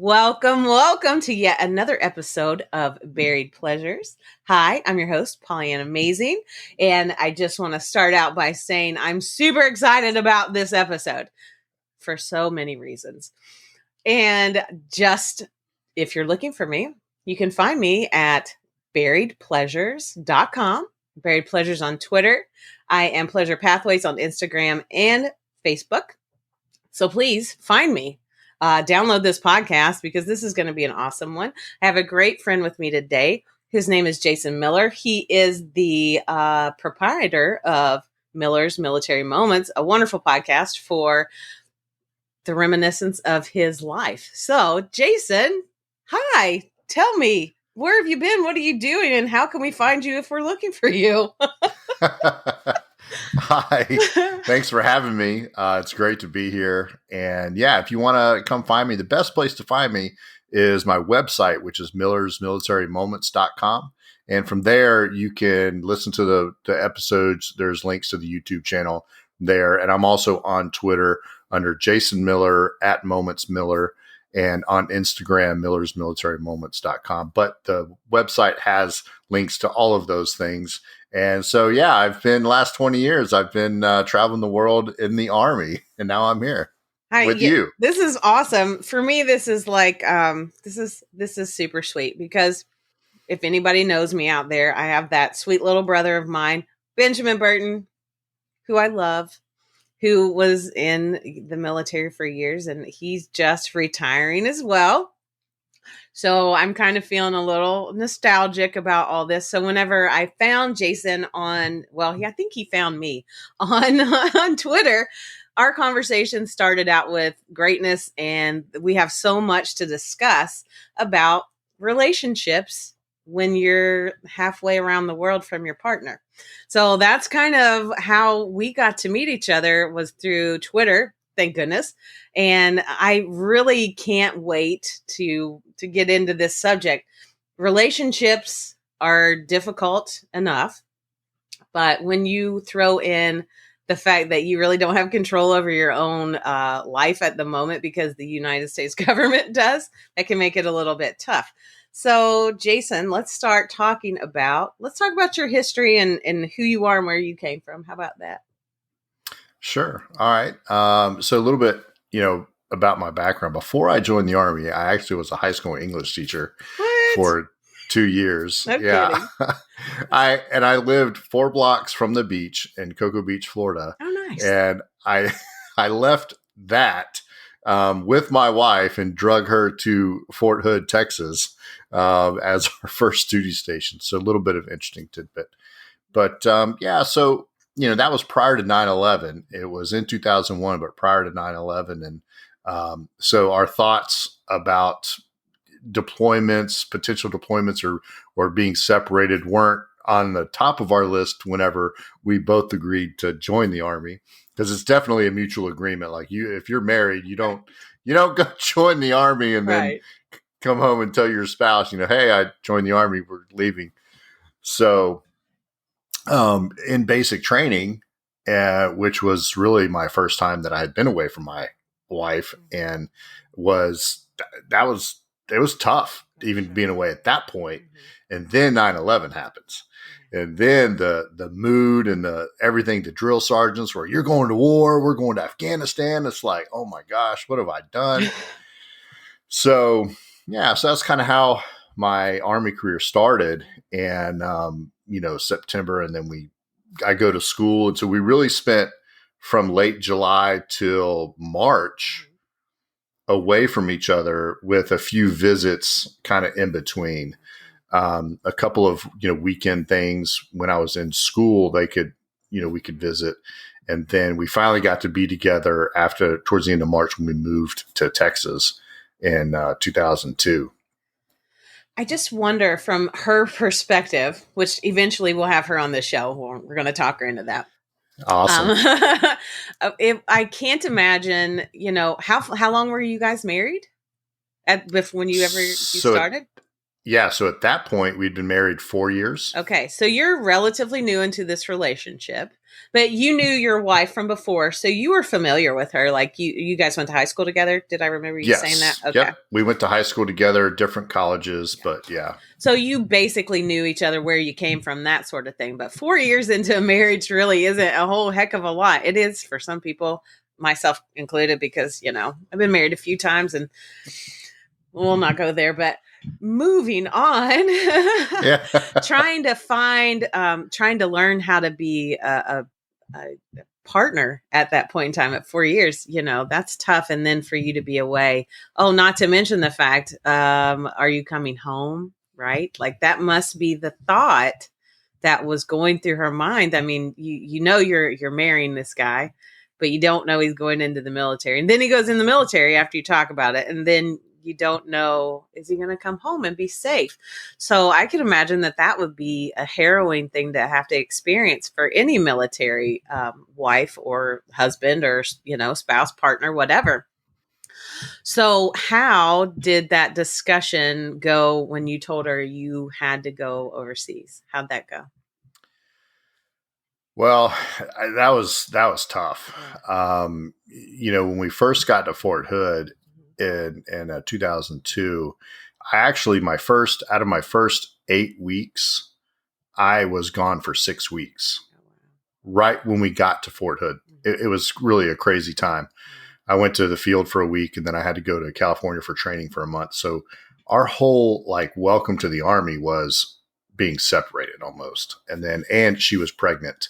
Welcome to yet another episode of Buried Pleasures. Hi, I'm your host, Pollyanna Amazing, and I just want to start out by saying I'm super excited about this episode for so many reasons. And just if you're looking for me, you can find me at buriedpleasures.com, Buried Pleasures on Twitter. I am Pleasure Pathways on Instagram and Facebook. So please find me. Download this podcast because this is going to be an awesome one. I have a great friend with me today. His name is Jayson Miller. He is the proprietor of Miller's Military Moments, a wonderful podcast for the reminiscence of his life. So, Jayson, hi. Tell me, where have you been? What are you doing? And how can we find you if we're looking for you? Hi, thanks for having me. It's great to be here. And yeah, if you want to come find me, the best place to find me is my website, which is millersmilitarymoments.com. And from there, you can listen to the episodes. There's links to the YouTube channel there. And I'm also on Twitter under Jayson Miller at Moments Miller, and on Instagram, millersmilitarymoments.com. But the website has links to all of those things. And so, yeah, I've been last 20 years, I've been traveling the world in the Army, and now I'm here with you. This is awesome. For me, this is like, this is super sweet because if anybody knows me out there, I have that sweet little brother of mine, Benjamin Burton, who I love, who was in the military for years, and he's just retiring as well. So I'm kind of feeling a little nostalgic about all this. So whenever I found Jayson I think he found me on Twitter, our conversation started out with greatness, and we have so much to discuss about relationships when you're halfway around the world from your partner. So that's kind of how we got to meet each other, was through Twitter. Thank goodness. And I really can't wait to get into this subject. Relationships are difficult enough, but when you throw in the fact that you really don't have control over your own life at the moment because the United States government does, that can make it a little bit tough. So, Jayson, let's talk about your history and who you are and where you came from. How about that? Sure. All right. So a little bit, about my background. Before I joined the Army, I actually was a high school English teacher for 2 years. No kidding. I lived 4 blocks from the beach in Cocoa Beach, Florida. Oh, nice. And I left that with my wife and drug her to Fort Hood, Texas, as our first duty station. So a little bit of interesting tidbit. But so that was prior to 9/11. It was in 2001, but prior to 9/11. And so our thoughts about potential deployments or being separated weren't on the top of our list whenever we both agreed to join the Army, because it's definitely a mutual agreement. Like if you're married, you don't go join the Army and then come home and tell your spouse, hey, I joined the Army, we're leaving. So in basic training, which was really my first time that I had been away from my wife, and it was tough even being away at that point. And then 9/11 happens. And then the mood and everything, the drill sergeants were, you're going to war, we're going to Afghanistan. It's like, oh my gosh, what have I done? So that's kind of how my Army career started. And, September, and then I go to school. And so we really spent from late July till March away from each other, with a few visits kind of in between. A couple of, weekend things when I was in school, we could visit. And then we finally got to be together towards the end of March, when we moved to Texas in 2002. I just wonder, from her perspective, which eventually we'll have her on the show. We're going to talk her into that. Awesome. I can't imagine, how long were you guys married when you started? Yeah. So at that point, we'd been married 4 years. Okay, so you're relatively new into this relationship, but you knew your wife from before, so you were familiar with her. Like you guys went to high school together. Did I remember you saying that? Yes. Okay. Yep. We went to high school together, different colleges, but yeah. So you basically knew each other, where you came from, that sort of thing. But 4 years into a marriage really isn't a whole heck of a lot. It is for some people, myself included, because, I've been married a few times and we'll not go there, but moving on. Yeah. Trying to learn how to be a partner at that point in time at 4 years, that's tough. And then for you to be away. Oh, not to mention the fact, are you coming home? Right? Like that must be the thought that was going through her mind. I mean, you're marrying this guy, but you don't know he's going into the military. And then he goes in the military after you talk about it. And then you don't know, is he going to come home and be safe? So I can imagine that would be a harrowing thing to have to experience for any military wife or husband or, spouse, partner, whatever. So how did that discussion go when you told her you had to go overseas? How'd that go? Well, that was tough. When we first got to Fort Hood in 2002, I actually out of my first 8 weeks, I was gone for 6 weeks. Right when we got to Fort Hood, it was really a crazy time. I went to the field for a week, and then I had to go to California for training for a month. So our whole welcome to the Army was being separated almost. And she was pregnant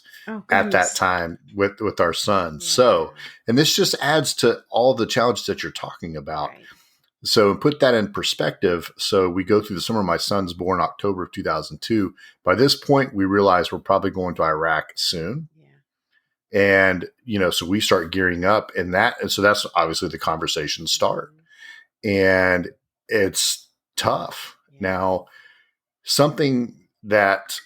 at that time with our son. Yeah. So, and this just adds to all the challenges that you're talking about. Right. So put that in perspective. So we go through the summer. My son's born October of 2002. By this point, we realize we're probably going to Iraq soon. And, so we start gearing up and so that's obviously the conversations start. And it's tough. Now, something that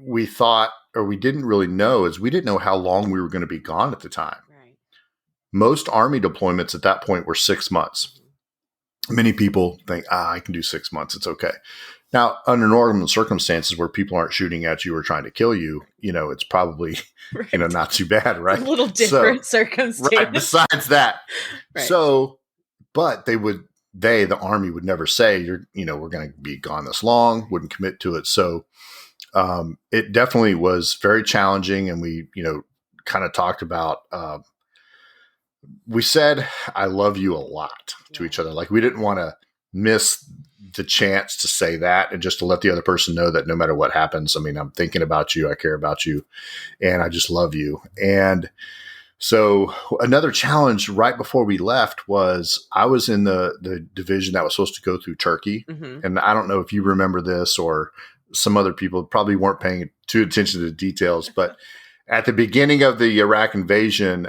we thought, or we didn't really know, is we didn't know how long we were going to be gone at the time. Right. Most Army deployments at that point were 6 months. Many people think, I can do 6 months. It's okay. Now, under normal circumstances where people aren't shooting at you or trying to kill you, it's probably, right. Not too bad, right? It's a little different circumstance. Right, besides that. Right. So, but the Army would never say, we're going to be gone this long, wouldn't commit to it. So it definitely was very challenging. And we, kind of talked about, we said, I love you a lot to each other. Like we didn't want to miss the chance to say that and just to let the other person know that no matter what happens, I mean, I'm thinking about you, I care about you, and I just love you. And so another challenge right before we left was I was in the division that was supposed to go through Turkey. Mm-hmm. And I don't know if you remember this, or some other people probably weren't paying too attention to the details, but at the beginning of the Iraq invasion,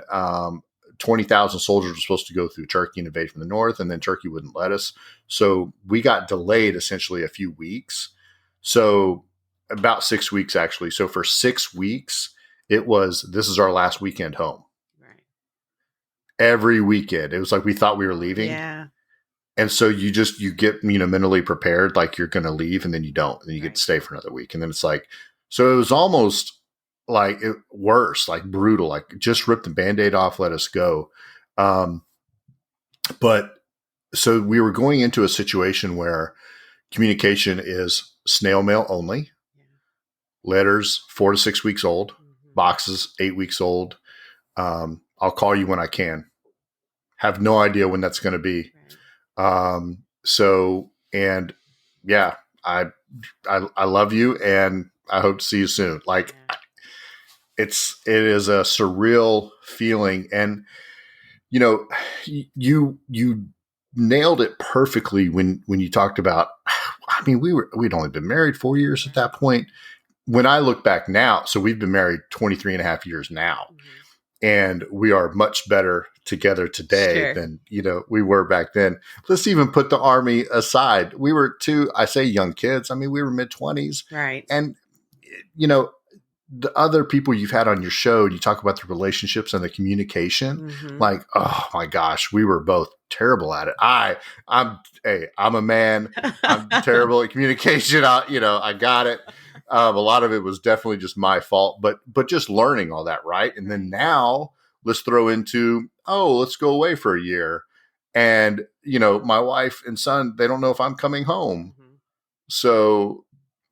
20,000 soldiers were supposed to go through Turkey and invade from the north, and then Turkey wouldn't let us. So we got delayed essentially a few weeks. So about 6 weeks, actually. So for 6 weeks, this is our last weekend home. Right. Every weekend. It was like we thought we were leaving. Yeah. And so you get, mentally prepared, like you're going to leave, and then you don't. And then you get to stay for another week. And then it's like, so it was almost worse, like brutal, like just rip the Band-Aid off, let us go. But so we were going into a situation where communication is snail mail only, letters 4 to 6 weeks old, boxes 8 weeks old. I'll call you when I can. Have no idea when that's going to be. So, and yeah, I love you, and I hope to see you soon. Like, it is a surreal feeling. And, you nailed it perfectly when you talked about, I mean, we'd only been married 4 years at that point. When I look back now, so we've been married 23 and a half years now, and we are much better together today than, we were back then. Let's even put the Army aside. We were I say young kids. I mean, we were mid-20s. Right. And, the other people you've had on your show, you talk about the relationships and the communication. Mm-hmm. Like, oh my gosh, we were both terrible at it. I'm a man. I'm terrible at communication. I got it. A lot of it was definitely just my fault, but just learning all that, right? And then now let's throw into, let's go away for a year. And, my wife and son, they don't know if I'm coming home. Mm-hmm. So,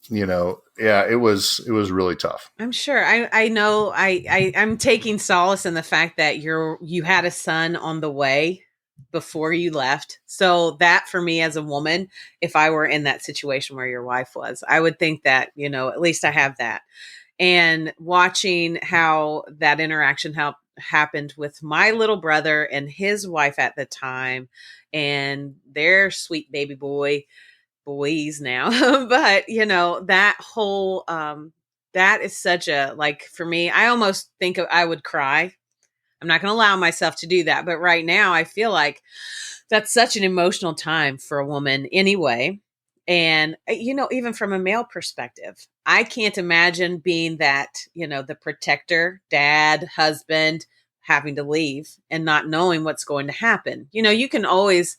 yeah, it was really tough. I'm sure. I know. I'm taking solace in the fact that you had a son on the way before you left. So that for me as a woman, if I were in that situation where your wife was, I would think that, at least I have that. And watching how that interaction happened with my little brother and his wife at the time and their sweet baby boys now. But, that whole that is such a, like, for me, I almost think I would cry. I'm not going to allow myself to do that. But right now, I feel like that's such an emotional time for a woman anyway. And, even from a male perspective, I can't imagine being that, the protector, dad, husband, having to leave and not knowing what's going to happen. You can always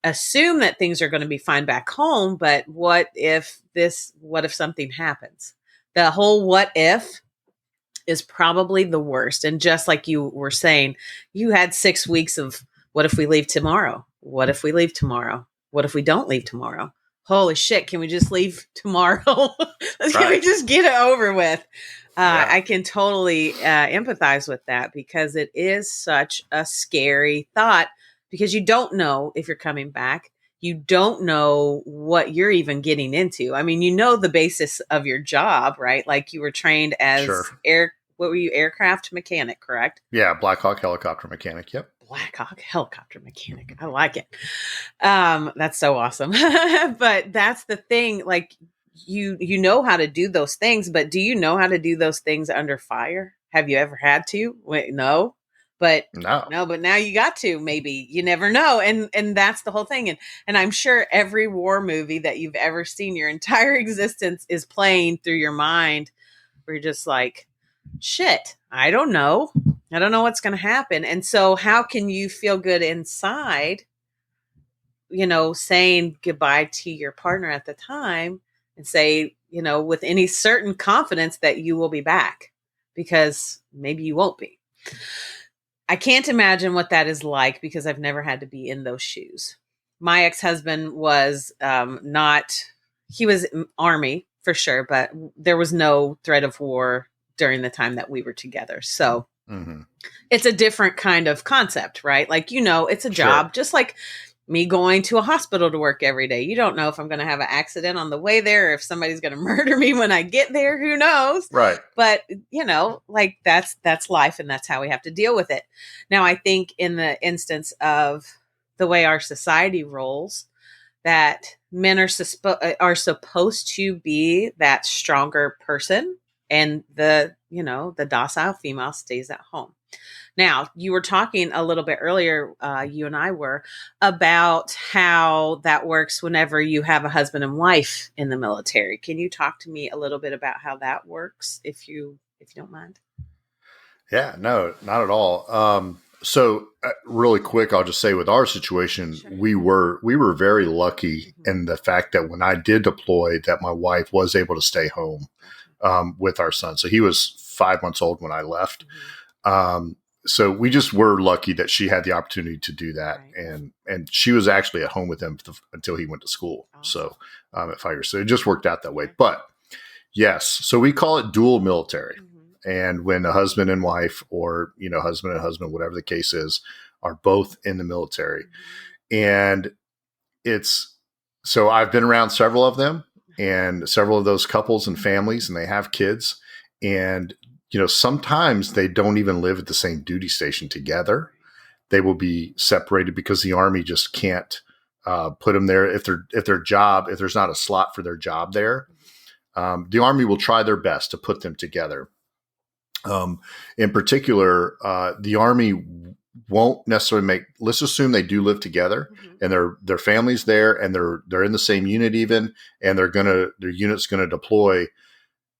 assume that things are going to be fine back home, but what if something happens? The whole what if is probably the worst. And just like you were saying, you had 6 weeks of what if we leave tomorrow? What if we leave tomorrow? What if we don't leave tomorrow? Holy shit, can we just leave tomorrow? Can we just get it over with? Yeah. I can totally empathize with that because it is such a scary thought because you don't know if you're coming back. You don't know what you're even getting into. I mean, the basis of your job, right? Like you were trained as what were you, aircraft mechanic, correct? Yeah, Black Hawk helicopter mechanic. Yep. Black Hawk helicopter mechanic. I like it. That's so awesome. But that's the thing. Like you know how to do those things, but do you know how to do those things under fire? Have you ever had to? Wait, no. But now you got to, maybe. You never know. And that's the whole thing. And I'm sure every war movie that you've ever seen your entire existence is playing through your mind where you're just like, shit, I don't know. I don't know what's going to happen. And so how can you feel good inside, saying goodbye to your partner at the time and say, with any certain confidence that you will be back because maybe you won't be. I can't imagine what that is like because I've never had to be in those shoes. My ex-husband was he was Army for sure, but there was no threat of war during the time that we were together. So It's a different kind of concept, right? Like, it's a job, just like me going to a hospital to work every day. You don't know if I'm going to have an accident on the way there or if somebody's going to murder me when I get there. Who knows? Right. But, like that's life and that's how we have to deal with it. Now, I think in the instance of the way our society rolls, that men are supposed to be that stronger person and the docile female stays at home. Now, you were talking a little bit earlier, you and I were, about how that works whenever you have a husband and wife in the military. Can you talk to me a little bit about how that works, if you don't mind? Yeah, no, not at all. So really quick, I'll just say with our situation, sure. we were very lucky in the fact that when I did deploy, that my wife was able to stay home with our son. So he was 5 months old when I left. So we just were lucky that she had the opportunity to do that. Right. And she was actually at home with him until he went to school. Awesome. So at 5 years. So it just worked out that way. But yes, so we call it dual military. And when a husband and wife or, husband and husband, whatever the case is, are both in the military. And so I've been around several of them and several of those couples and families, and they have kids. And sometimes they don't even live at the same duty station together. They will be separated because the Army just can't put them there if there's not a slot for their job there. The Army will try their best to put them together. In particular, the Army won't necessarily let's assume they do live together and their family's there and they're in the same unit even, and their unit's going to deploy.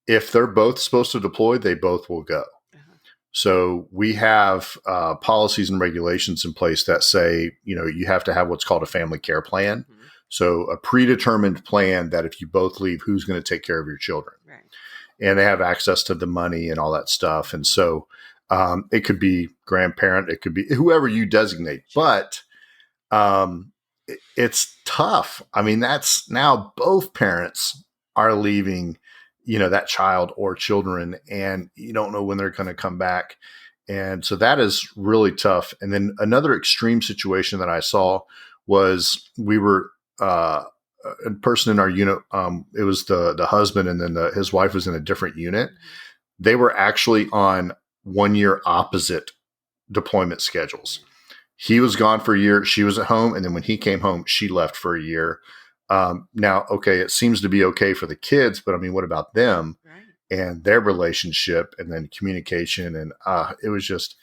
if they're both supposed to deploy, they both will go. So we have policies and regulations in place that say, you have to have what's called a family care plan. Mm-hmm. So a predetermined plan that if you both leave, who's going to take care of your children? Right. And they have access to the money and all that stuff. And so it could be grandparent, it could be whoever you designate, but it's tough. I mean, that's now both parents are leaving that child or children, and you don't know when they're going to come back. And so that is really tough. And then another extreme situation that I saw was we were a person in our unit. It was the husband, and then his wife was in a different unit. They were actually on 1 year opposite deployment schedules. He was gone for a year. She was at home. And then when he came home, she left for a year. Now, okay, it seems to be okay for the kids, but I mean, what about them and their relationship and then communication? And it was just,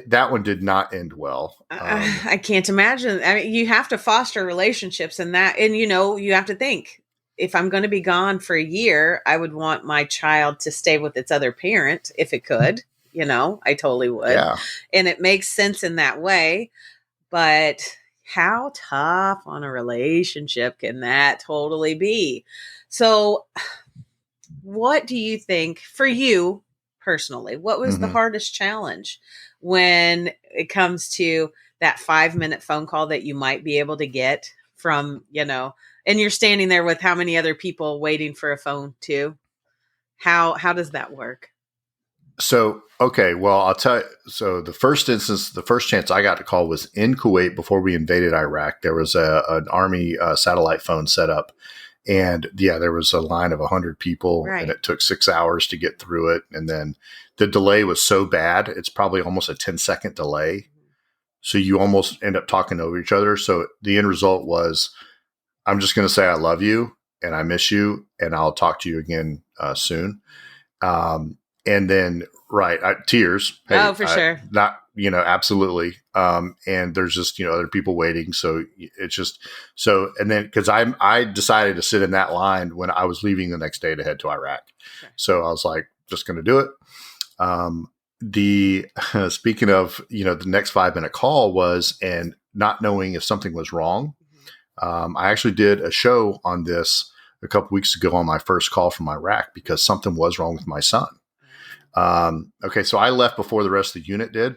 that one did not end well. I can't imagine. I mean, you have to foster relationships and you have to think, if I'm going to be gone for a year, I would want my child to stay with its other parent if it could. I totally would. Yeah. And it makes sense in that way. But how tough on a relationship can that totally be? So what do you think for you personally, what was the hardest challenge when it comes to that 5-minute phone call that you might be able to get from, and you're standing there with how many other people waiting for a phone too? How does that work? So, okay, well, I'll tell you. So the first chance I got to call was in Kuwait before we invaded Iraq. There was an Army satellite phone set up. And yeah, there was a line of 100 people and it took 6 hours to get through it. And then the delay was so bad, it's probably almost a 10-second delay. So you almost end up talking over each other. So the end result was, I'm just going to say I love you and I miss you and I'll talk to you again soon. And then, tears. Hey, oh, for sure. Not, absolutely. And there's just, other people waiting. So it's just, and then, cause I decided to sit in that line when I was leaving the next day to head to Iraq. Okay. So I was like, just going to do it. Speaking of, the next 5-minute call was, and not knowing if something was wrong. I actually did a show on this a couple weeks ago on my first call from Iraq because something was wrong with my son. Okay, so I left before the rest of the unit did.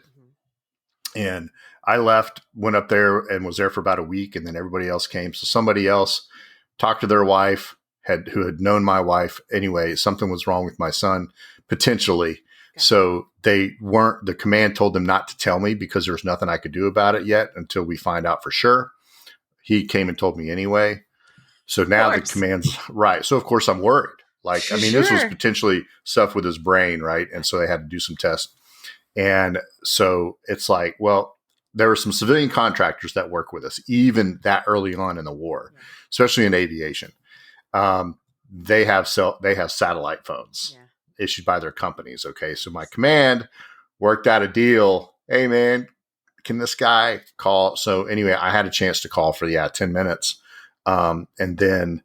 And I left, went up there and was there for about a week, and then everybody else came. So somebody else talked to their wife, who had known my wife. Anyway, something was wrong with my son, potentially. Okay. So the command told them not to tell me because there was nothing I could do about it yet until we find out for sure. He came and told me anyway. So now the command's right. So of course I'm worried. This was potentially stuff with his brain, right? And so they had to do some tests. And so it's like, well, there were some civilian contractors that work with us, even that early on in the war, especially in aviation. They have satellite phones issued by their companies. Okay. So my command worked out a deal. Hey man, can this guy call? So anyway, I had a chance to call for 10 minutes. And then,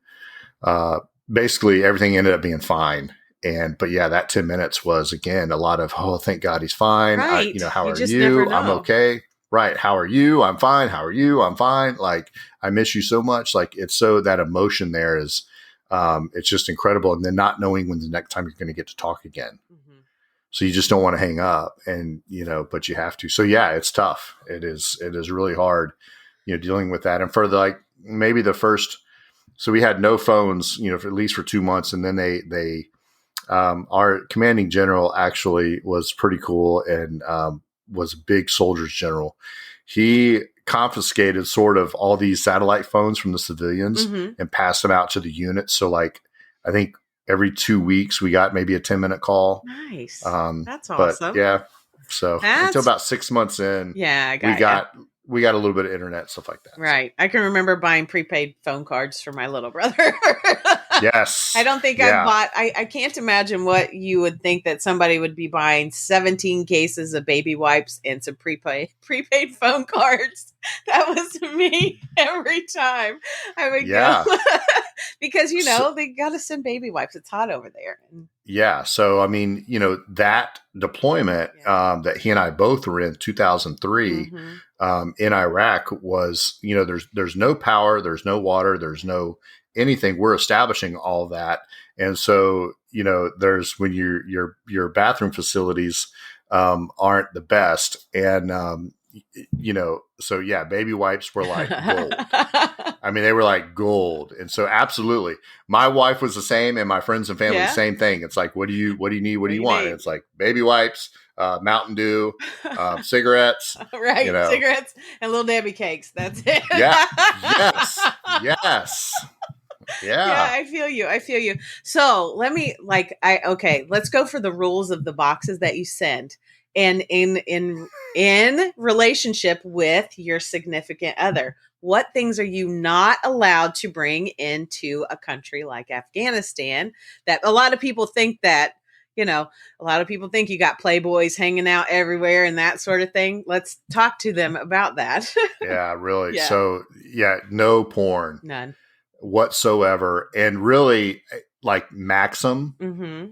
basically everything ended up being fine. But that 10 minutes was again, a lot of, oh, thank God he's fine. Right. How are you? I'm okay. Right. How are you? I'm fine. How are you? I'm fine. Like, I miss you so much. Like, it's so that emotion there is, it's just incredible. And then not knowing when the next time you're going to get to talk again. Mm-hmm. So you just don't want to hang up and, but you have to. So it's tough. It is really hard, dealing with that. And for maybe the first, so we had no phones, for at least for 2 months. And then they our commanding general actually was pretty cool and was a big soldiers general. He confiscated sort of all these satellite phones from the civilians and passed them out to the units. So I think every 2 weeks we got maybe a 10-minute call. Nice. That's awesome. But so until about 6 months in, we got a little bit of internet, stuff like that. Right. I can remember buying prepaid phone cards for my little brother. Yes. I don't think I can't imagine what you would think that somebody would be buying 17 cases of baby wipes and some prepaid phone cards. That was me every time I would go. because So, they got to send baby wipes. It's hot over there. And, yeah. So, I mean, that deployment yeah. that he and I both were in 2003 Mm-hmm. in Iraq was, there's no power, there's no water, there's no anything. We're establishing all that. And so, there's when your bathroom facilities aren't the best. And, so yeah, baby wipes were like gold. I mean, they were like gold. And so absolutely. My wife was the same and my friends and family, Yeah. same thing. It's like, what do you need? What do you want? need? And it's like baby wipes, Mountain Dew, cigarettes, Right. Cigarettes and little Debbie cakes. That's it. Yeah. Yes. Yes. Yeah, Yeah. I feel you. So let's go for the rules of the boxes that you send. And in relationship with your significant other, what things are you not allowed to bring into a country like Afghanistan? That a lot of people think that, a lot of people think you got playboys hanging out everywhere and that sort of thing. Let's talk to them about that. Yeah, really. Yeah. So yeah, no porn None. whatsoever. And really like Maxim, Mm-hmm.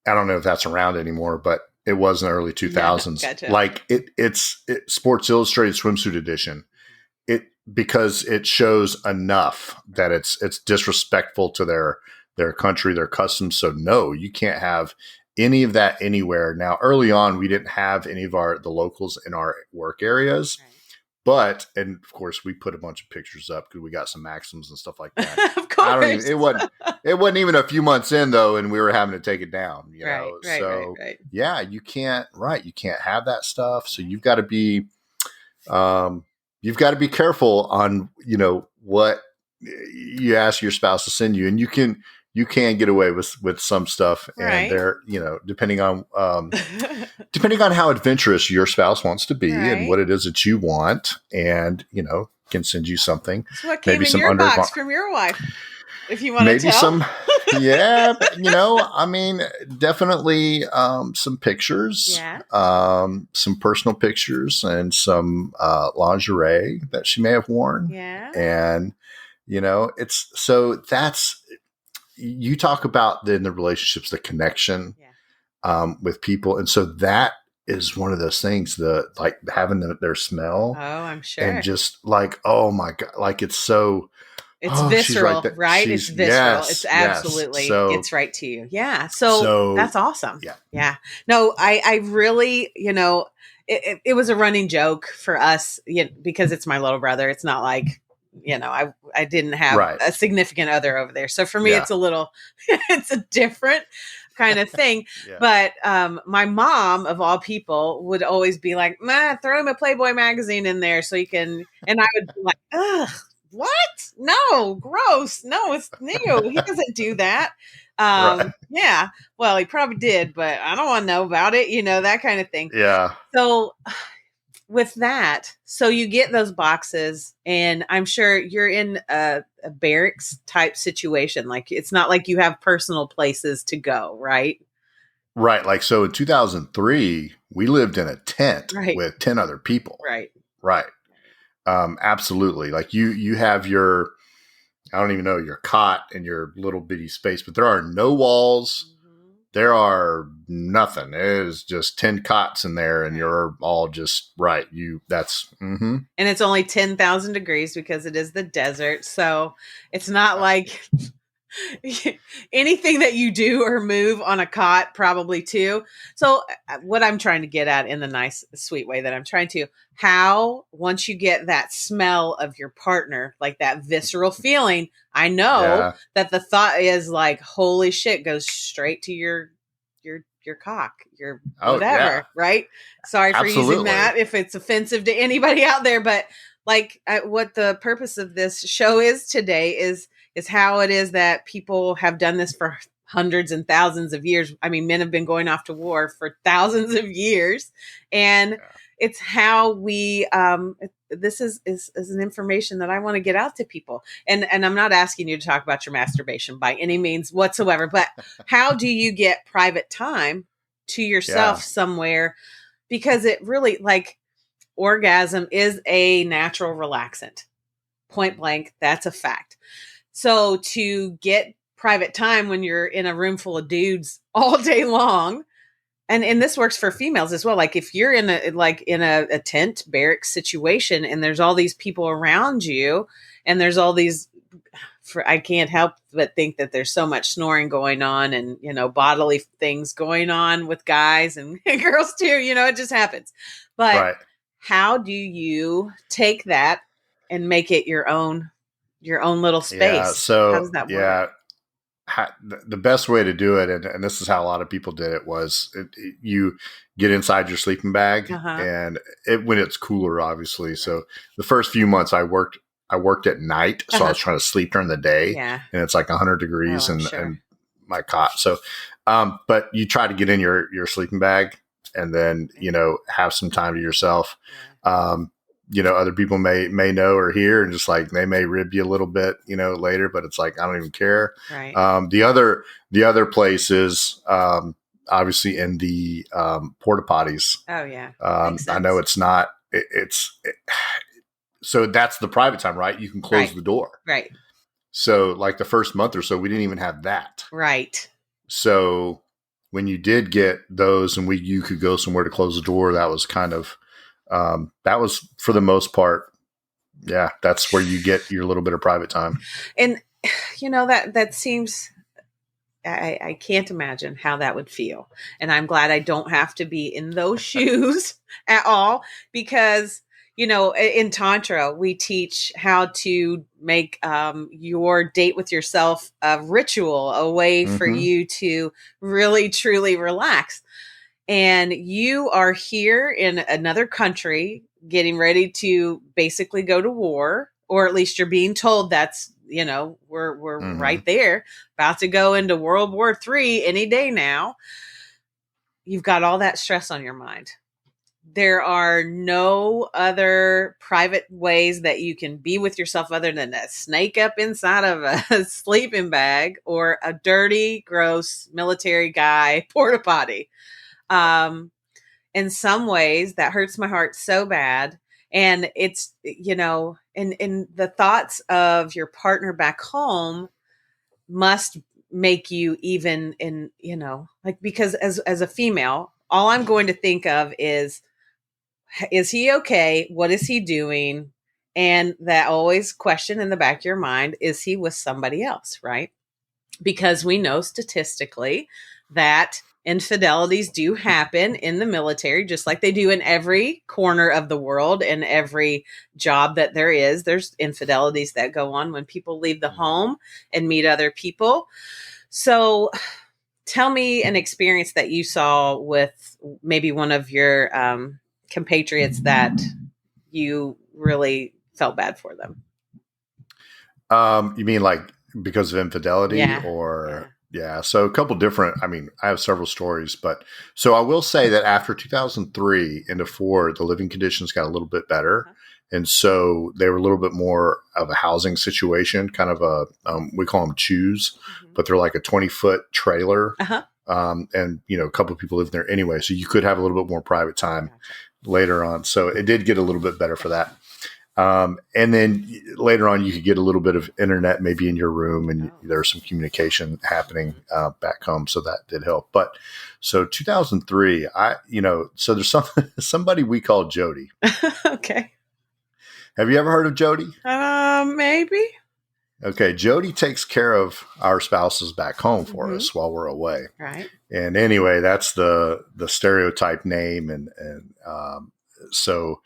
I don't know if that's around anymore, but it was in the early 2000s. Gotcha. Like it's Sports Illustrated swimsuit edition. Because it shows enough that it's disrespectful to their country, their customs. So no, you can't have any of that anywhere. Now, early on, we didn't have any of the locals in our work areas, but, and of course we put a bunch of pictures up because we got some Maxims and stuff like that. Of course. it wasn't even a few months in though, and we were having to take it down, Right. Yeah, you can't have that stuff. So you've got to be, you've got to be careful on, what you ask your spouse to send you, and you can get away with some stuff, and they're, depending on how adventurous your spouse wants to be and what it is that you want, and, can send you something. So what came in your box from your wife? If you want to tell. Some, yeah, but, I mean, definitely some pictures, some personal pictures, and some lingerie that she may have worn. Yeah. And, it's so that's, you talk about in the relationships, the connection with people. And so that is one of those things, like having their smell. Oh, I'm sure. And just like, oh my God, like it's so. It's visceral, right? It's visceral. It's absolutely gets right to you. Yeah. So that's awesome. Yeah. No, I really, it was a running joke for us, because it's my little brother. It's not like, I didn't have a significant other over there. So for me, it's a little, it's a different kind of thing. But my mom, of all people, would always be like, throw him a Playboy magazine in there so you can, and I would be like, ugh. What? No, gross. No, it's new. He doesn't do that. Yeah. Well, he probably did, but I don't want to know about it, that kind of thing. Yeah. So with that, so you get those boxes, and I'm sure you're in a barracks type situation. Like, it's not like you have personal places to go, right? Right. Like, so in 2003, we lived in a tent with 10 other people. Right. Absolutely. Like you have your, I don't even know, your cot and your little bitty space, but there are no walls. Mm-hmm. There are nothing. It is just 10 cots in there, and you're all just and it's only 10,000 degrees because it is the desert. So it's not like anything that you do or move on a cot, probably too. So what I'm trying to get at, in the nice, sweet way that I'm trying to, how, once you get that smell of your partner, like that visceral feeling, I know that the thought is like, holy shit, goes straight to your cock, your whatever, right? Sorry for using that if it's offensive to anybody out there, but like what the purpose of this show is today is how it is that people have done this for hundreds and thousands of years. I mean, men have been going off to war for thousands of years, and it's how we, this is an information that I want to get out to people. And I'm not asking you to talk about your masturbation by any means whatsoever, but how do you get private time to yourself somewhere? Because it really, like, orgasm is a natural relaxant. Point blank. That's a fact. So to get private time when you're in a room full of dudes all day long, and this works for females as well. Like if you're in a tent barracks situation and there's all these people around you and there's all these, I can't help but think that there's so much snoring going on and, bodily things going on with guys and girls too, it just happens. But how do you take that and make it your own little space? Yeah. So how does that work? The best way to do it, and this is how a lot of people did it, was you get inside your sleeping bag, and when it's cooler, obviously. Right. So the first few months I worked at night, so I was trying to sleep during the day, and it's like 100 degrees and my cot. So, but you try to get in your sleeping bag, and then have some time to yourself. Other people may know or hear, and just like they may rib you a little bit, later, but it's like, I don't even care. Right. The other place is, obviously in the, porta potties. Oh yeah. I know it's not, so that's the private time, right? You can close the door. Right. So like the first month or so, we didn't even have that. Right. So when you did get those and you could go somewhere to close the door, that was kind of, that was for the most part. Yeah. That's where you get your little bit of private time. And that seems, I can't imagine how that would feel. And I'm glad I don't have to be in those shoes at all, because, in Tantra, we teach how to make your date with yourself a ritual, a way for you to really, truly relax. And you are here in another country getting ready to basically go to war, or at least you're being told that's, we're right there, about to go into World War III any day now. You've got all that stress on your mind. There are no other private ways that you can be with yourself other than a snake up inside of a sleeping bag or a dirty, gross military guy porta potty. In some ways that hurts my heart so bad. And it's, and the thoughts of your partner back home must make you even because as a female, all I'm going to think of is he okay? What is he doing? And that always question in the back of your mind, is he with somebody else? Right. Because we know statistically that infidelities do happen in the military, just like they do in every corner of the world and every job that there is. There's infidelities that go on when people leave the home and meet other people. So tell me an experience that you saw with maybe one of your compatriots that you really felt bad for them. You mean like because of infidelity or... Yeah. So a couple different, I have several stories, but so I will say that after 2003 into 4, the living conditions got a little bit better. And so they were a little bit more of a housing situation, kind of a, we call them chews, but they're like a 20-foot trailer. And, a couple of people live there anyway. So you could have a little bit more private time later on. So it did get a little bit better for that. And then later on, you could get a little bit of internet maybe in your room, and there's some communication happening back home. So that did help. But so 2003, so there's somebody we call Jody. Okay. Have you ever heard of Jody? Maybe. Okay. Jody takes care of our spouses back home for us while we're away. Right. And anyway, that's the stereotype name. And so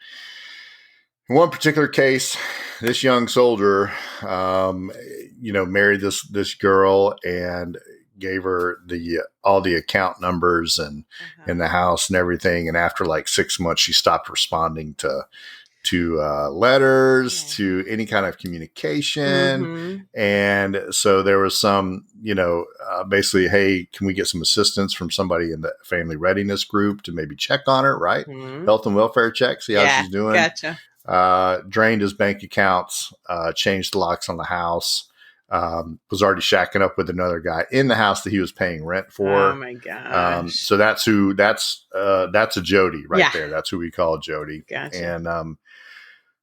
in one particular case, this young soldier, married this girl and gave her all the account numbers and in the house and everything. And after like 6 months, she stopped responding to letters, to any kind of communication. And so there was some, basically, hey, can we get some assistance from somebody in the family readiness group to maybe check on her, right? Health and welfare check, see how she's doing. Gotcha. Drained his bank accounts, changed the locks on the house, was already shacking up with another guy in the house that he was paying rent for. Oh my gosh. So that's a Jody right there. That's who we call Jody. Gotcha. And,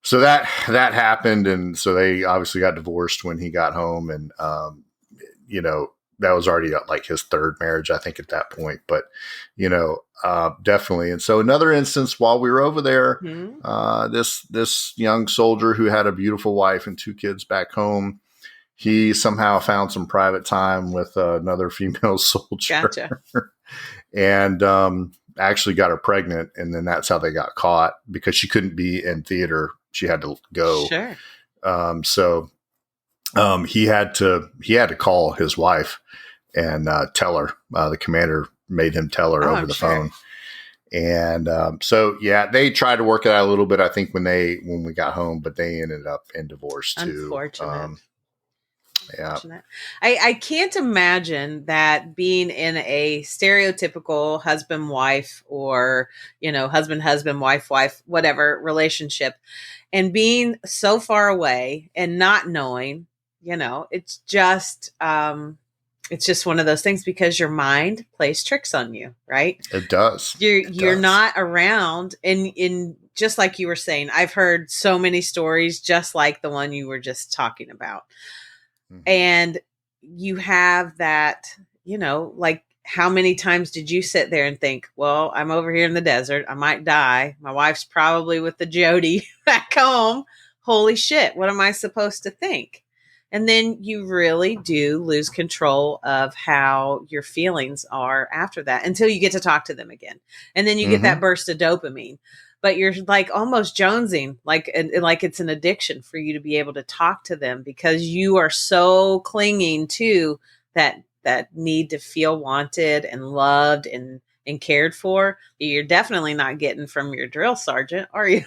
so that happened, and so they obviously got divorced when he got home, and you know, that was already like his third marriage, I think, at that point. But you know, definitely. And so another instance while we were over there, Hmm. this young soldier who had a beautiful wife and two kids back home, he somehow found some private time with another female soldier, Gotcha. and actually got her pregnant. And then that's how they got caught, because she couldn't be in theater; she had to go. Sure. So he had to call his wife and tell her. The commander made him tell her Oh, over I'm the sure. phone. And so yeah, they tried to work it out a little bit, I think, when we got home, but they ended up in divorce too. Unfortunate. Yeah. Unfortunate. I can't imagine that being in a stereotypical husband wife, or husband wife wife whatever relationship, and being so far away and not knowing, it's just one of those things, because your mind plays tricks on you, right? It does. It You're does. not around, and in just like you were saying, I've heard so many stories just like the one you were just talking about. Mhm. And you have that, like, how many times did you sit there and think, well, I'm over here in the desert, I might die, my wife's probably with the Jody back home, holy shit, what am I supposed to think? And then you really do lose control of how your feelings are after that, until you get to talk to them again, and then you get that Mhm. burst of dopamine. But you're like almost jonesing, like it's an addiction for you to be able to talk to them, because you are so clinging to that need to feel wanted and loved and cared for. You're definitely not getting from your drill sergeant, are you?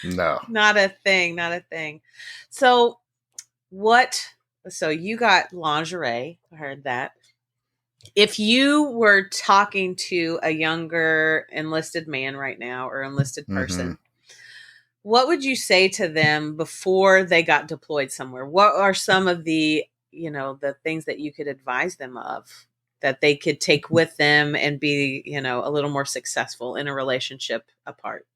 No. Not a thing, not a thing. So what so you got lingerie, I heard that. If you were talking to a younger enlisted man right now, or enlisted Mhm. person, what would you say to them before they got deployed somewhere? What are some of the things that you could advise them of, that they could take with them and be, a little more successful in a relationship apart?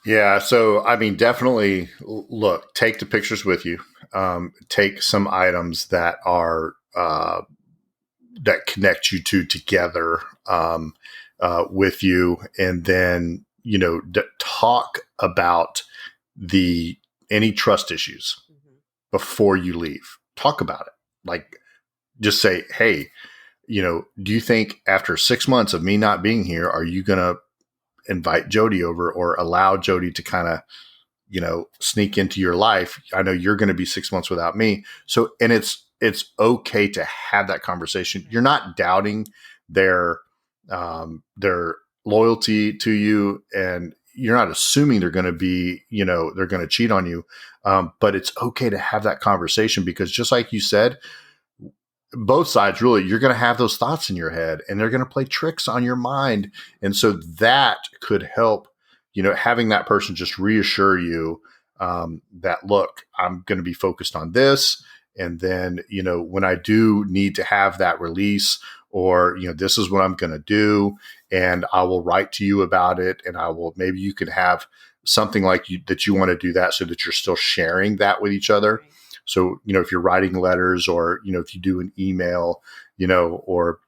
Yeah. So, I mean, definitely look, take the pictures with you. Take some items that are, that connect you two together, with you. And then, talk about any trust issues Mhm. before you leave. Talk about it. Like, just say, hey, do you think after 6 months of me not being here, are you going to invite Jody over, or allow Jody to kind of, sneak into your life? I know you're going to be 6 months without me. So, and it's okay to have that conversation. You're not doubting their, their loyalty to you, and you're not assuming they're going to be, they're going to cheat on you. But it's okay to have that conversation, because just like you said, both sides, really, you're going to have those thoughts in your head, and they're going to play tricks on your mind. And so that could help, having that person just reassure you, that, look, I'm going to be focused on this. And then, when I do need to have that release, or, this is what I'm going to do, and I will write to you about it. And maybe you could have something like that you want to do that, so that you're still sharing that with each other. Right. So, if you're writing letters, or, if you do an email, or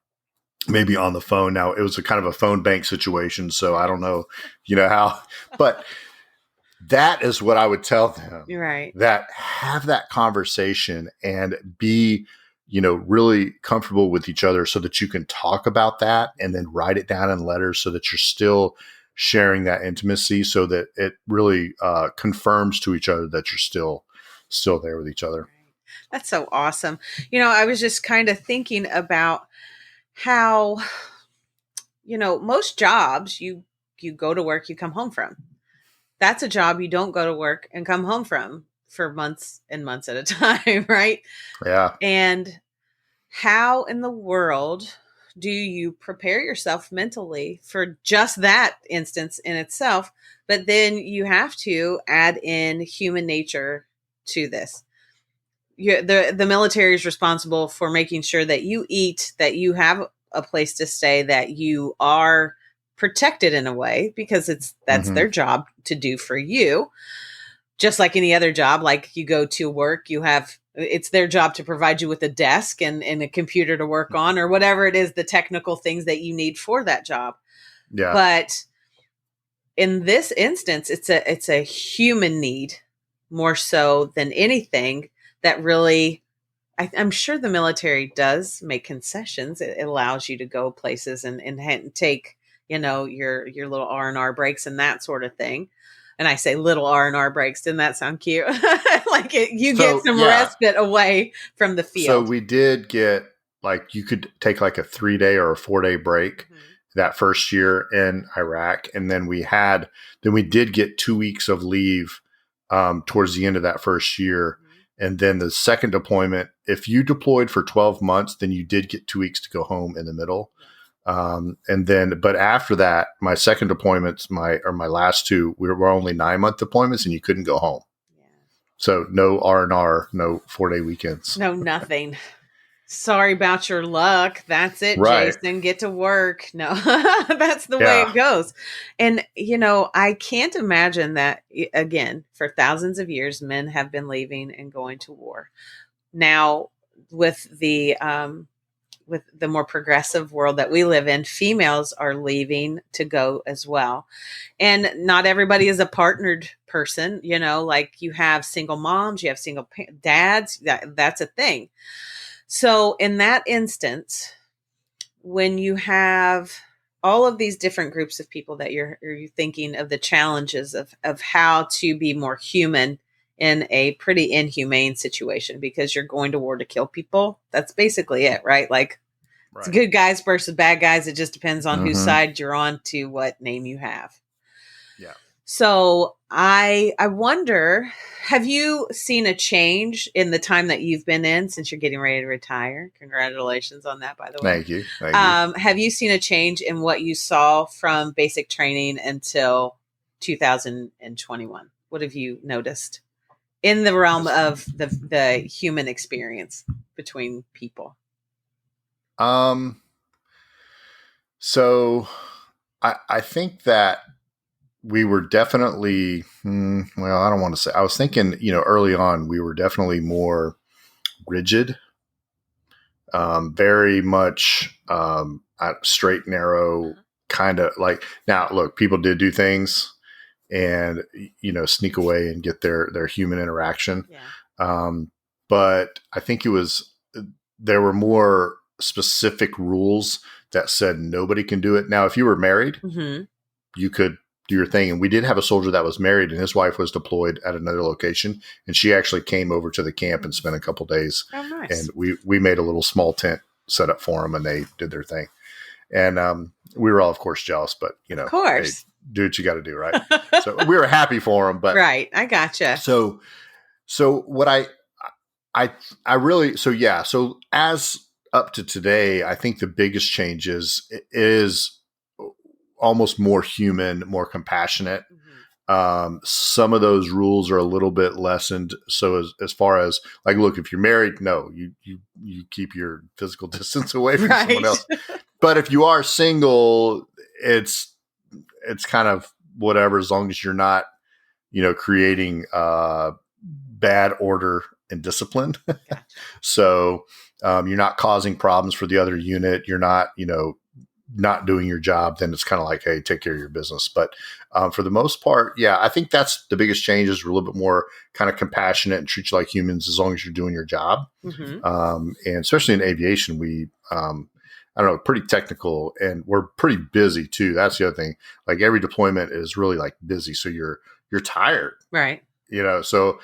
maybe on the phone. Now, it was a kind of a phone bank situation, so I don't know, how, but that is what I would tell them, You're right. that have that conversation and be, really comfortable with each other, so that you can talk about that and then write it down in letters, so that you're still sharing that intimacy, so that it really confirms to each other that you're still there with each other. Right. That's so awesome. I was just kind of thinking about how, most jobs, you go to work, you come home from. That's a job you don't go to work and come home from for months and months at a time, right? Yeah. And how in the world do you prepare yourself mentally for just that instance in itself? But then you have to add in human nature to this. The military is responsible for making sure that you eat, that you have a place to stay, that you are protected in a way because that's Mm-hmm. their job to do for you. Just like any other job, like you go to work, it's their job to provide you with a desk and a computer to work on or whatever it is, the technical things that you need for that job. Yeah. But in this instance, it's a human need more so than anything that really, I'm sure the military does make concessions. It allows you to go places and take, your little R&R breaks and that sort of thing. And I say little R&R breaks. Didn't that sound cute? You get So some yeah. respite away from the So field. we did get like you could take like a 3-day or a 4-day break Mm-hmm. that first year in Iraq, and then we did get 2 weeks of leave towards the end of that first year, Mm-hmm. and then the second deployment. If you deployed for 12 months, then you did get 2 weeks to go home in the middle. And then, but after that, my second deployments, my last two, were only 9-month deployments, and you couldn't go home. Yeah. So no R&R, no 4-day weekends. No, nothing. Sorry about your luck. That's it, Right. Jayson. Get to work. No, that's the way Yeah. it goes. And, I can't imagine that, again, for thousands of years, men have been leaving and going to war. Now, with the more progressive world that we live in, females are leaving to go as well. And not everybody is a partnered person, like you have single moms, you have single dads, that's a thing. So in that instance, when you have all of these different groups of people that you're thinking of the challenges of how to be more human in a pretty inhumane situation because you're going to war to kill people. That's basically it, right? Like it's Right. good guys versus bad guys. It just depends on whose Mm-hmm. side you're on to what name you have. Yeah. So I wonder, have you seen a change in the time that you've been in since you're getting ready to retire? Congratulations on that, by the way. Thank you. Thank you. Have you seen a change in what you saw from basic training until 2021? What have you noticed in the realm of the human experience between people? So I think that we were definitely, well, I don't want to say, I was thinking, early on, we were definitely more rigid, very much straight, narrow, kind of like, now look, people did do things and, sneak away and get their human interaction. Yeah. But I think there were more specific rules that said nobody can do it. Now, if you were married, Mm-hmm. you could do your thing. And we did have a soldier that was married and his wife was deployed at another location. And she actually came over to the camp and spent a couple days. Oh, nice. And we made a little small tent set up for them and they did their thing. And we were all, of course, jealous, but, Of course. hey, do what you got to do, right? So we were happy for them. But right. I gotcha. So what I really, so yeah, so as up to today, I think the biggest change is almost more human, more compassionate. Mm-hmm. Some of those rules are a little bit lessened. So as far as like, look, if you're married, no, you keep your physical distance away from someone else. But if you are single, it's kind of whatever, as long as you're not, creating bad order and discipline. Gotcha. So you're not causing problems for the other unit. You're not, not doing your job. Then it's kind of like, hey, take care of your business. But for the most part, yeah, I think that's the biggest change is we're a little bit more kind of compassionate and treat you like humans as long as you're doing your job. Mm-hmm. And especially in aviation, we, I don't know, pretty technical and we're pretty busy too. That's the other thing. Like every deployment is really like busy. So you're tired. Right. So,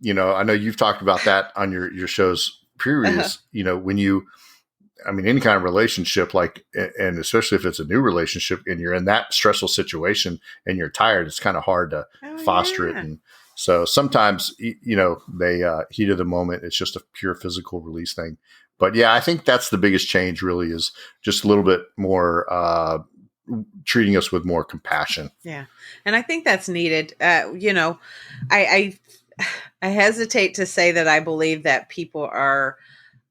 I know you've talked about that on your shows previous, when any kind of relationship, like, and especially if it's a new relationship and you're in that stressful situation and you're tired, it's kind of hard to foster it. And so sometimes, they heat of the moment, it's just a pure physical release thing. But yeah, I think that's the biggest change really is just a little bit more, treating us with more compassion. Yeah. And I think that's needed. I hesitate to say that I believe that people are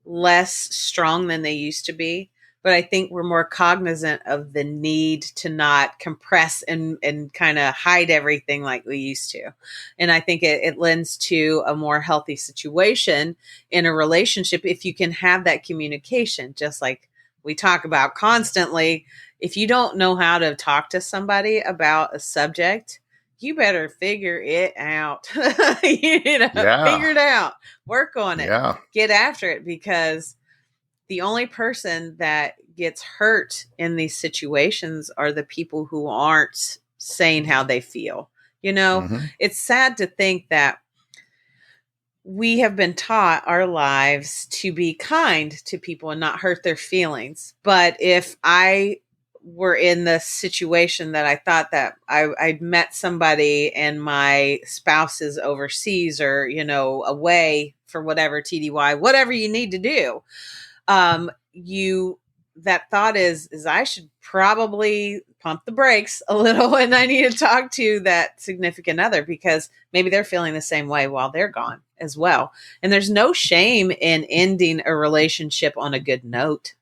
less strong than they used to be, but I think we're more cognizant of the need to not compress and kind of hide everything like we used to. And I think it lends to a more healthy situation in a relationship if you can have that communication, just like we talk about constantly. If you don't know how to talk to somebody about a subject, you better figure it out. Yeah. Figure it out, work on it, Yeah. get after it, because the only person that gets hurt in these situations are the people who aren't saying how they feel. Hmm. It's sad to think that we have been taught our lives to be kind to people and not hurt their feelings. But if I were in the situation that I thought that I'd met somebody and my spouse is overseas or, away for whatever TDY, whatever you need to do, you that thought is I should probably pump the brakes a little and I need to talk to that significant other because maybe they're feeling the same way while they're gone as well. And there's no shame in ending a relationship on a good note,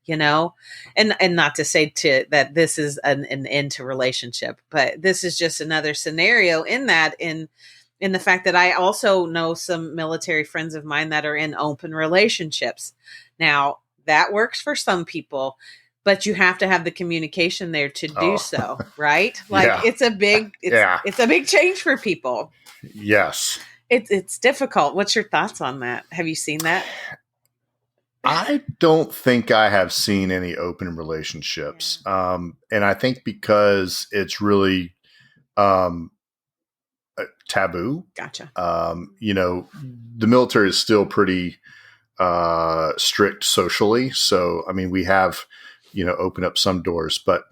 and not to say that this is an end to relationship, but this is just another scenario in the fact that I also know some military friends of mine that are in open relationships. Now, that works for some people, but you have to have the communication there to do Oh, so, right? Like yeah. it's a big Yeah. it's a big change for people. Yes. It's difficult. What's your thoughts on that? Have you seen that? I don't think I have seen any open Yeah. relationships. And I think because it's really um, taboo, Gotcha. the military is still pretty strict socially. So, I mean, we have, opened up some doors. But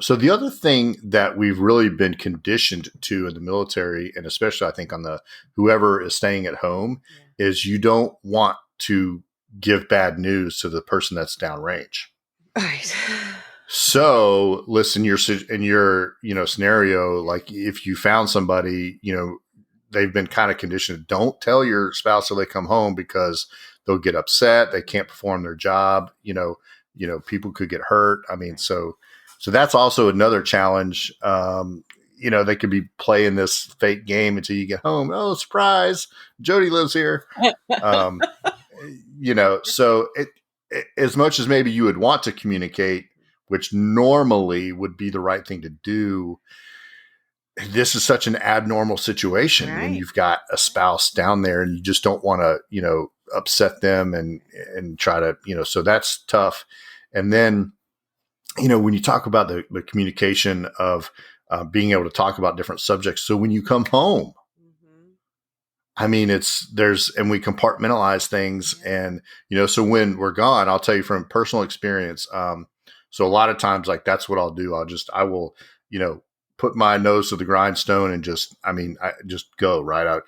so the other thing that we've really been conditioned to in the military, and especially I think on the whoever is staying at home, Yeah. is you don't want to give bad news to the person that's downrange. Right. So, listen, in your scenario, like if you found somebody, they've been kind of conditioned. Don't tell your spouse till they come home because they'll get upset. They can't perform their job. People could get hurt. I mean, Right. so that's also another challenge. They could be playing this fake game until you get home. Oh, surprise! Jody lives here. Um, so as much as maybe you would want to communicate, which normally would be the right thing to do, this is such an abnormal situation when Right. you've got a spouse down there and you just don't want to, upset them and try to, so that's tough. And then, when you talk about the communication of being able to talk about different subjects. So when you come home, Mm-hmm. I mean, and we compartmentalize things. Yeah. And, so when we're gone, I'll tell you from personal experience. So a lot of times, like, that's what I'll do. I will, put my nose to the grindstone and I just go right out,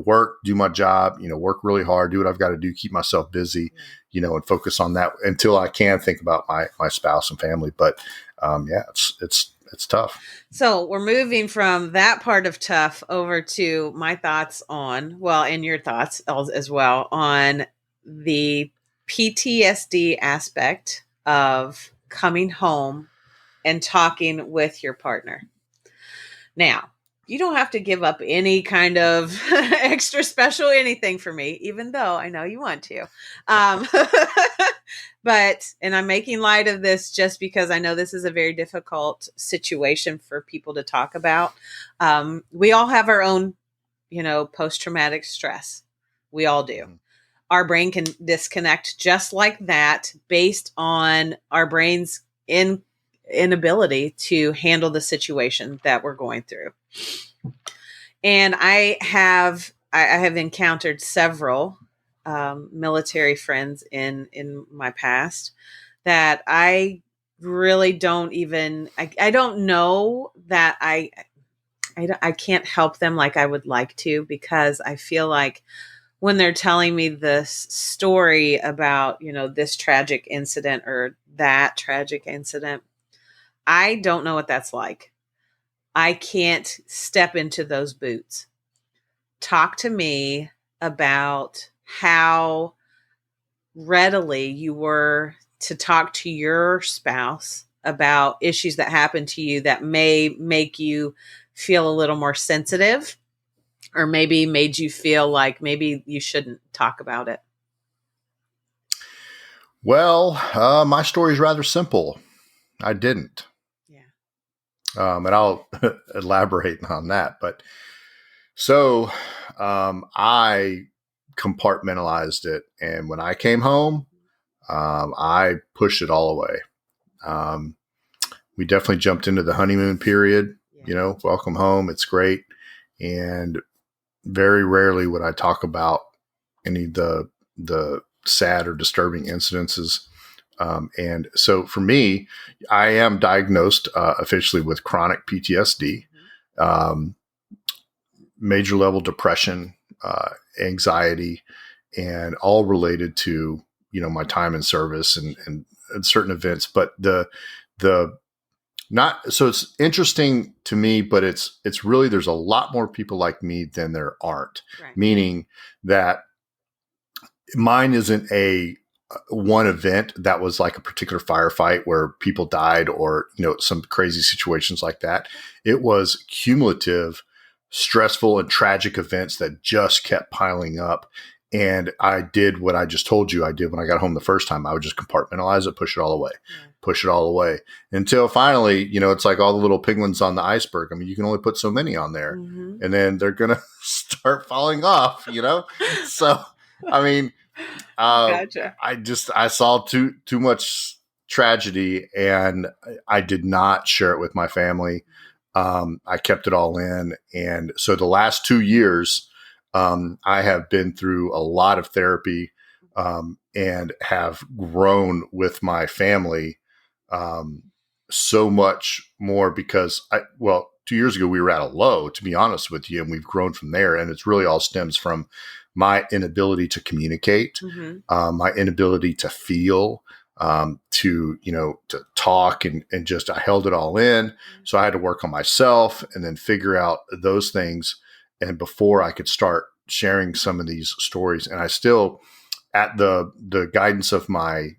work, do my job, work really hard, do what I've got to do, keep myself busy, Yeah. and focus on that until I can think about my spouse and family. But, yeah, it's tough. So we're moving from that part of tough over to my thoughts and your thoughts as well on the PTSD aspect of coming home and talking with your partner. Now, you don't have to give up any kind of extra special anything for me, even though I know you want to. Um, and I'm making light of this just because I know this is a very difficult situation for people to talk about. We all have our own, post traumatic stress. We all do. Mhm. Our brain can disconnect just like that based on our brain's inability to handle the situation that we're going through. And I have encountered several military friends in my past that I really don't even I don't know that I can't help them like I would like to, because I feel like when they're telling me this story about, this tragic incident or that tragic incident, I don't know what that's like. I can't step into those boots. Talk to me about how readily you were to talk to your spouse about issues that happen to you that may make you feel a little more sensitive, or maybe made you feel like maybe you shouldn't talk about it? Well, my story is rather simple. I didn't. Yeah. And I'll elaborate on that. But so I compartmentalized it. And when I came home, I pushed it all away. We definitely jumped into the honeymoon period. Yeah. Welcome home. It's great. And very rarely would I talk about any of the sad or disturbing incidences. And so for me, I am diagnosed officially with chronic PTSD, major level depression, anxiety, and all related to, my time in service and certain events. But the not, so it's interesting to me, but it's really, there's a lot more people like me than there aren't, Right. meaning that mine isn't a one event that was like a particular firefight where people died or, some crazy situations like that. It was cumulative, stressful and tragic events that just kept piling up. And I did what I just told you I did when I got home the first time. I would just compartmentalize it, push it all away, push it all away until finally, it's like all the little penguins on the iceberg. I mean, you can only put so many on there and then they're going to start falling off, So, I mean, Gotcha. I saw too much tragedy and I did not share it with my family. I kept it all in. And so the last 2 years, I have been through a lot of therapy, and have grown with my family, so much more because 2 years ago we were at a low, to be honest with you, and we've grown from there. And it's really all stems from my inability to communicate, my inability to feel, to talk and just, I held it all in. So I had to work on myself and then figure out those things. And before I could start sharing some of these stories, and I still, at the guidance of my,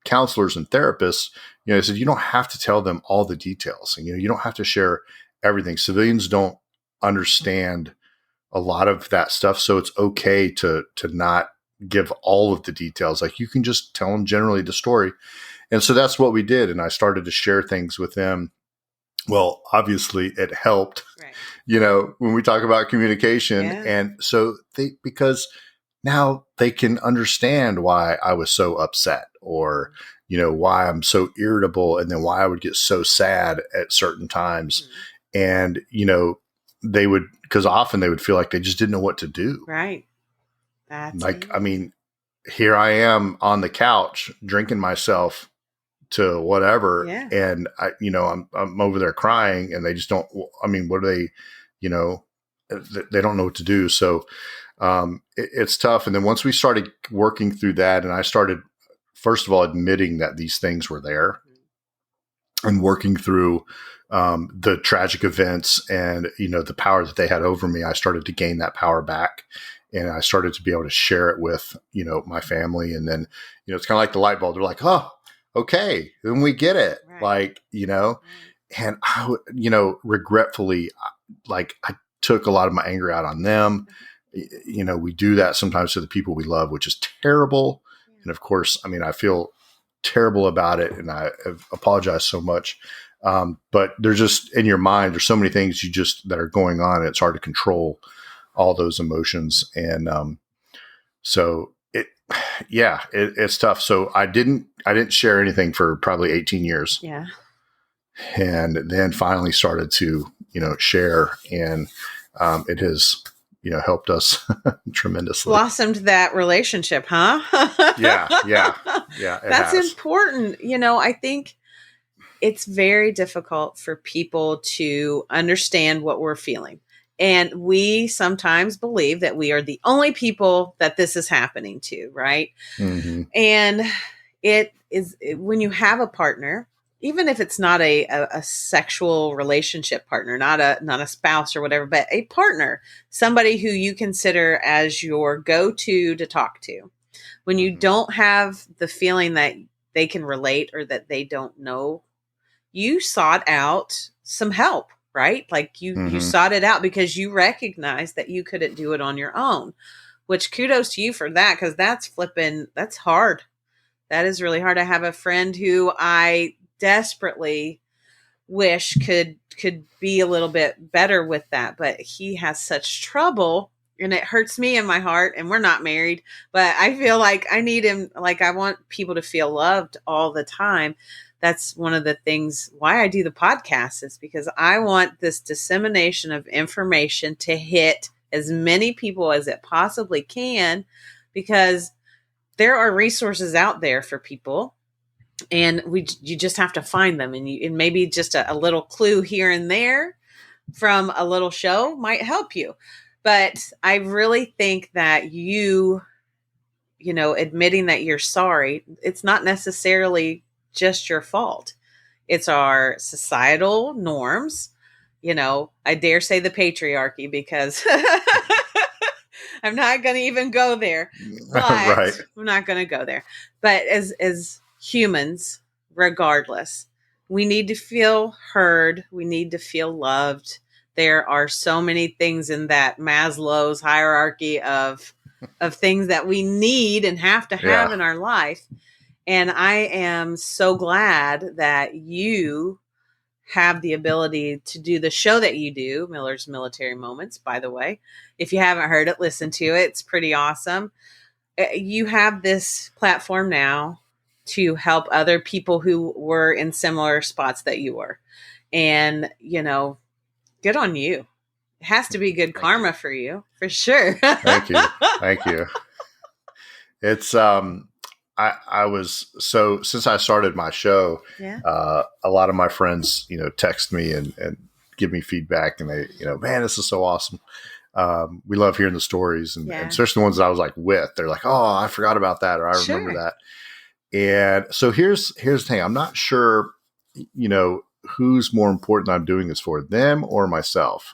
counselors and therapists, I said, you don't have to tell them all the details, and, you don't have to share everything. Civilians don't understand a lot of that stuff. So it's okay to not give all of the details. Like, you can just tell them generally the story. And so that's what we did. And I started to share things with them. Well, obviously it helped, right, when we talk about communication. Yeah. And so because now they can understand why I was so upset, or, why I'm so irritable, and then why I would get so sad at certain times. And, they would, because often they would feel like they just didn't know what to do. Right. That's like, I mean, here I am on the couch drinking myself to whatever. Yeah. And I'm over there crying, and they just don't, what are they, they don't know what to do. So, it's tough. And then once we started working through that, and I started, first of all, admitting that these things were there, and working through the tragic events and, the power that they had over me, I started to gain that power back, and I started to be able to share it with, my family. And then, it's kind of like the light bulb. They're like, oh, okay, then we get it. Right. Like, and I would, regretfully, like, I took a lot of my anger out on them. We do that sometimes to the people we love, which is terrible. And of course, I feel terrible about it, and I have apologized so much. But there's just, in your mind, there's so many things that are going on, and it's hard to control all those emotions. And, so it's tough. So I didn't share anything for probably 18 years. Yeah. And then finally started to, share, and, it has, helped us tremendously. Blossomed that relationship, huh? Yeah. That's important. I think it's very difficult for people to understand what we're feeling. And we sometimes believe that we are the only people that this is happening to, right? Mm-hmm. And it is, when you have a partner, even if it's not a sexual relationship partner, not a spouse or whatever, but a partner, somebody who you consider as your go-to to talk to, when you don't have the feeling that they can relate or that they don't know, you sought out some help, right? Like you Mm-hmm. sought it out because you recognized that you couldn't do it on your own, which kudos to you for that. Cause that's hard. That is really hard. I have a friend who I desperately wish could be a little bit better with that, but he has such trouble and it hurts me in my heart, and we're not married, but I feel like I need him. Like, I want people to feel loved all the time. That's one of the things why I do the podcast, is because I want this dissemination of information to hit as many people as it possibly can, because there are resources out there for people, and you just have to find them, and maybe just a little clue here and there from a little show might help you. But I really think that admitting that you're sorry, it's not necessarily just your fault. It's our societal norms. I dare say the patriarchy, because I'm not going to even go there, but Right. I'm not going to go there. But as humans, regardless, we need to feel heard. We need to feel loved. There are so many things in that Maslow's hierarchy of things that we need and have to have Yeah. in our life. And I am so glad that you have the ability to do the show that you do, Miller's Military Moments, by the way. If you haven't heard it, listen to it. It's pretty awesome. You have this platform now to help other people who were in similar spots that you were. And, good on you. It has to be good karma for you, for sure. Thank you. Thank you. It's I was, so since I started my show, Yeah. a lot of my friends, text me and give me feedback, and they, man, this is so awesome. We love hearing the stories, and especially the ones that I was like with. They're like, oh, I forgot about that, or I remember that. And so here's the thing. I'm not sure, who's more important I'm doing this for, them or myself.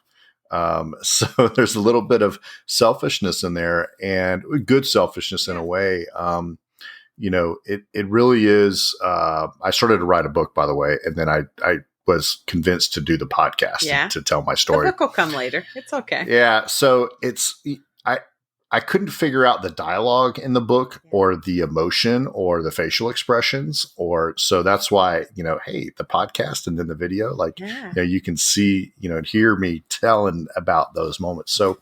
So there's a little bit of selfishness in there, and good selfishness in a way. It really is. I started to write a book, by the way, and then I was convinced to do the podcast to tell my story. The book will come later. It's okay. Yeah. So I couldn't figure out the dialogue in the book, or the emotion, or the facial expressions, so that's why, hey, the podcast and then the video, like, you can see, and hear me telling about those moments. So,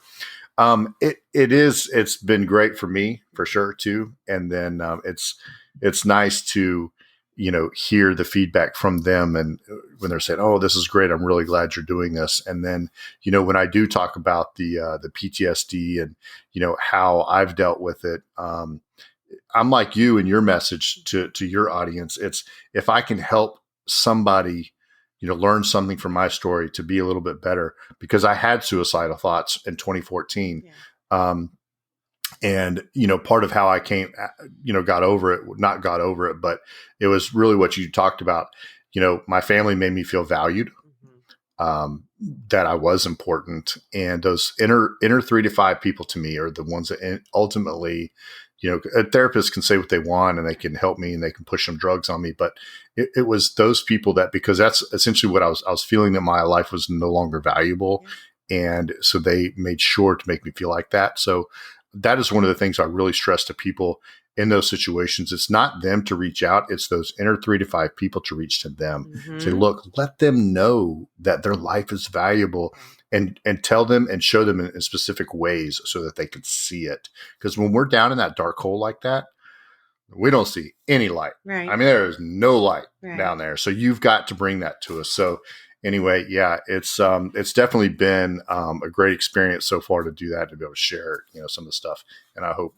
it's been great for me, for sure too. And then, it's nice to, hear the feedback from them, and when they're saying, oh, this is great, I'm really glad you're doing this. And then, when I do talk about the PTSD and, how I've dealt with it, I'm like you in your message to your audience. It's, if I can help somebody, learn something from my story to be a little bit better, because I had suicidal thoughts in 2014. And, part of how I got over it, not got over it, but it was really what you talked about. My family made me feel valued, that I was important. And those inner 3 to 5 people to me are the ones that ultimately, a therapist can say what they want, and they can help me, and they can push some drugs on me. But it was those people that, because that's essentially what I was feeling, that my life was no longer valuable. And so they made sure to make me feel like that. So that is one of the things I really stress to people in those situations. It's not them to reach out. It's those inner 3 to 5 people to reach to them. Say, look, let them know that their life is valuable, and tell them and show them in specific ways so that they can see it. Because when we're down in that dark hole like that, we don't see any light. Right. I mean, there is no light down there. So you've got to bring that to us. So anyway, yeah, it's definitely been a great experience so far to do that, to be able to share, some of the stuff. And I hope,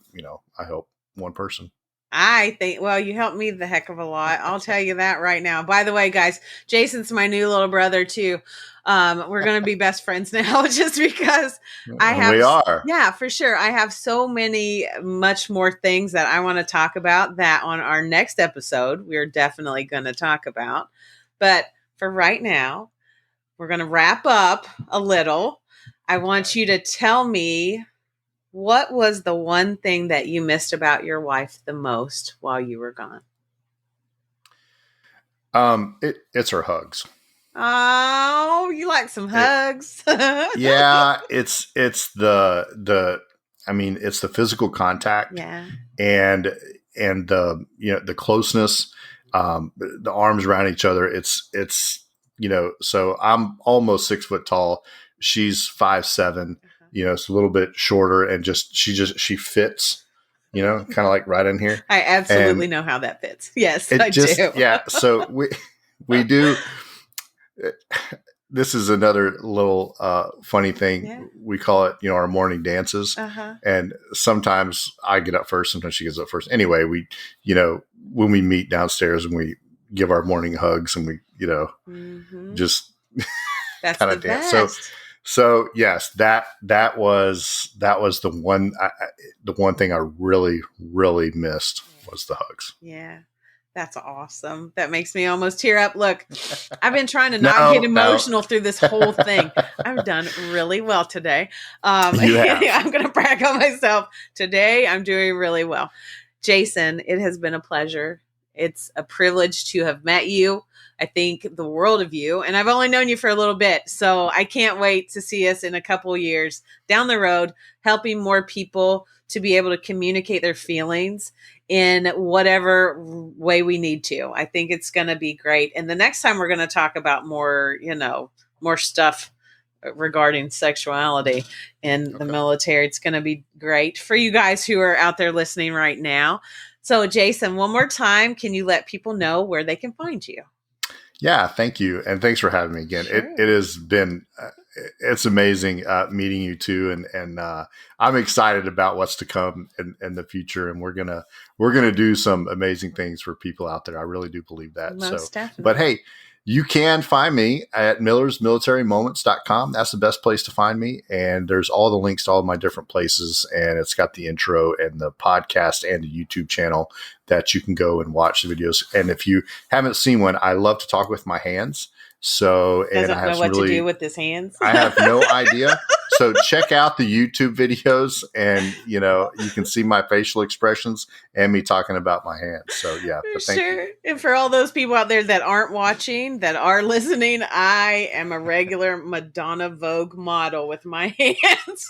I help one person. I think, well, you helped me the heck of a lot. I'll tell you that right now. By the way, guys, Jayson's my new little brother too. We're going to be best friends now, just because we are. Yeah, for sure. I have so much more things that I want to talk about, that on our next episode, we're definitely going to talk about. But for right now, we're going to wrap up a little. I want you to tell me, what was the one thing that you missed about your wife the most while you were gone? It's her hugs. Oh, you like some hugs? Yeah, it's the I mean, it's the physical contact, Yeah. and the the closeness, the arms around each other. It's so I'm almost 6 foot tall. She's 5'7". It's a little bit shorter, and she fits. Kind of like right in here. I absolutely And know how that fits. Yes, it I just do. yeah. So we do. This is another little funny thing. Yeah. We call it, our morning dances. And sometimes I get up first, sometimes she gets up first. Anyway, when we meet downstairs and we give our morning hugs and we, just That's kind the of dance. best. So yes, that was the one thing I really, really missed was the hugs. Yeah. That's awesome. That makes me almost tear up. Look, I've been trying to not get emotional through this whole thing. I've done really well today. You have. I'm going to brag on myself. Today, I'm doing really well. Jayson, it has been a pleasure. It's a privilege to have met you. I think the world of you, and I've only known you for a little bit. So I can't wait to see us in a couple of years down the road, helping more people to be able to communicate their feelings in whatever way we need to. I think it's going to be great. And the next time we're going to talk about more stuff regarding sexuality in the military. It's going to be great for you guys who are out there listening right now. So Jayson, one more time, can you let people know where they can find you? Yeah, thank you. And thanks for having me again. Sure. It has been, it's amazing meeting you too. And I'm excited about what's to come in the future. And we're going to do some amazing things for people out there. I really do believe that. Most definitely. But hey, you can find me at millersmilitarymoments.com. That's the best place to find me. And there's all the links to all of my different places. And it's got the intro and the podcast and the YouTube channel that you can go and watch the videos. And if you haven't seen one, I love to talk with my hands. So, and I have know what to do with his hands. I have no idea. So check out the YouTube videos and, you can see my facial expressions and me talking about my hands. So yeah, but thank you. And for all those people out there that aren't watching, that are listening, I am a regular Madonna Vogue model with my hands.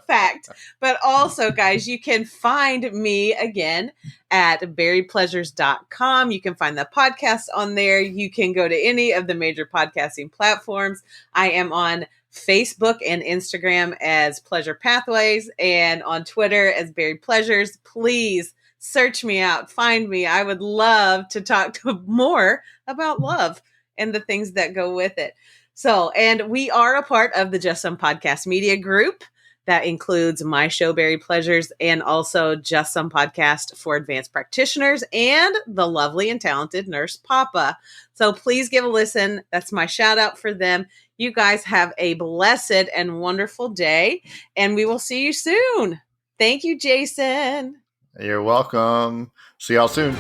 Fact. But also, guys, you can find me again at berrypleasures.com. You can find the podcast on there. You can go to any of the major podcasting platforms. I am on Facebook and Instagram as Pleasure Pathways and on Twitter as Berry Pleasures. Please search me out. Find me. I would love to talk more about love and the things that go with it. So, and we are a part of the Just Some Podcast Media Group. That includes my show, Berry Pleasures, and also Just Some Podcast for Advanced Practitioners and the lovely and talented Nurse Papa. So please give a listen. That's my shout out for them. You guys have a blessed and wonderful day, and we will see you soon. Thank you, Jayson. You're welcome. See y'all soon.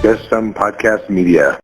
Just Some Podcast Media.